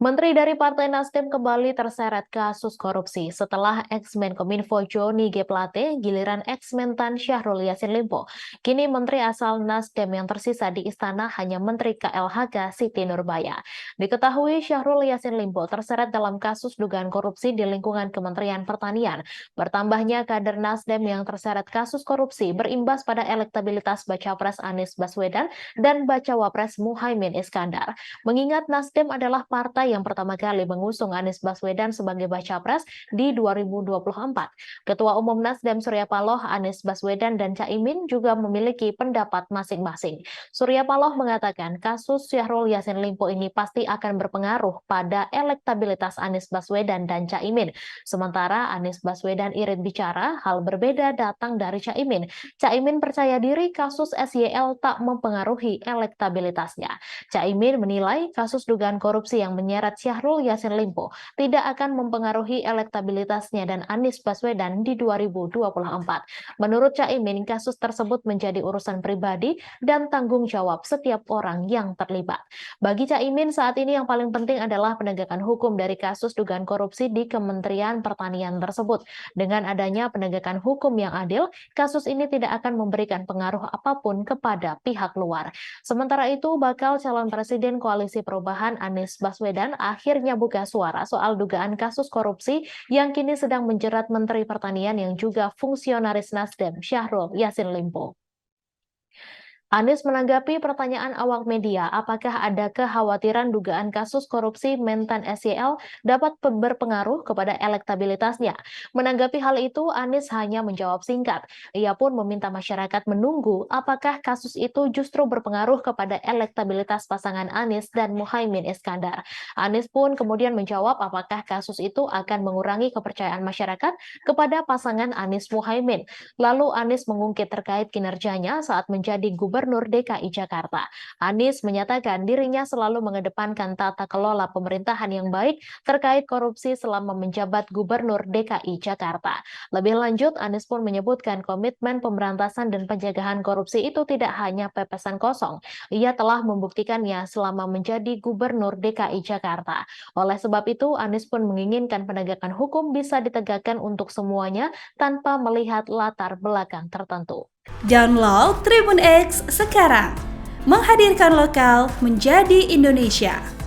Menteri dari Partai Nasdem kembali terseret kasus korupsi setelah ex-Menkominfo Joni G. Plate giliran ex-Mentan Syahrul Yassin Limpo. Kini Menteri asal Nasdem yang tersisa di istana hanya Menteri KLHK Siti Nurbaya. Diketahui Syahrul Yassin Limpo terseret dalam kasus dugaan korupsi di lingkungan Kementerian Pertanian. Bertambahnya kader Nasdem yang terseret kasus korupsi berimbas pada elektabilitas Baca Pres Anies Baswedan dan Bacawa Pres Muhaimin Iskandar. Mengingat Nasdem adalah partai yang pertama kali mengusung Anies Baswedan sebagai baca pres di 2024. Ketua Umum Nasdem Surya Paloh, Anies Baswedan, dan Caimin juga memiliki pendapat masing-masing. Surya Paloh mengatakan kasus Syahrul Yassin Limpo ini pasti akan berpengaruh pada elektabilitas Anies Baswedan dan Caimin. Sementara Anies Baswedan irit bicara, hal berbeda datang dari Caimin. Caimin percaya diri kasus SYL tak mempengaruhi elektabilitasnya. Caimin menilai kasus dugaan korupsi yang menyeret Syahrul Yassin Limpo tidak akan mempengaruhi elektabilitasnya dan Anies Baswedan di 2024. Menurut Caimin, kasus tersebut menjadi urusan pribadi dan tanggung jawab setiap orang yang terlibat. Bagi Caimin, saat ini yang paling penting adalah penegakan hukum dari kasus dugaan korupsi di Kementerian Pertanian tersebut. Dengan adanya penegakan hukum yang adil, kasus ini tidak akan memberikan pengaruh apapun kepada pihak luar. Sementara itu, bakal calon Presiden Koalisi Perubahan Anies Baswedan akhirnya buka suara soal dugaan kasus korupsi yang kini sedang menjerat Menteri Pertanian yang juga fungsionaris Nasdem, Syahrul Yassin Limpo. Anies menanggapi pertanyaan awak media, apakah ada kekhawatiran dugaan kasus korupsi Mentan SYL dapat berpengaruh kepada elektabilitasnya. Menanggapi hal itu, Anies hanya menjawab singkat. Ia pun meminta masyarakat menunggu apakah kasus itu justru berpengaruh kepada elektabilitas pasangan Anies dan Muhaimin Iskandar. Anies pun kemudian menjawab apakah kasus itu akan mengurangi kepercayaan masyarakat kepada pasangan Anies Muhaimin. Lalu Anies mengungkit terkait kinerjanya saat menjadi Gubernur DKI Jakarta. Anies menyatakan dirinya selalu mengedepankan tata kelola pemerintahan yang baik terkait korupsi selama menjabat Gubernur DKI Jakarta. Lebih lanjut, Anies pun menyebutkan komitmen pemberantasan dan pencegahan korupsi itu tidak hanya pepesan kosong. Ia telah membuktikannya selama menjadi Gubernur DKI Jakarta. Oleh sebab itu, Anies pun menginginkan penegakan hukum bisa ditegakkan untuk semuanya tanpa melihat latar belakang tertentu. Download Tribun X sekarang, menghadirkan lokal menjadi Indonesia.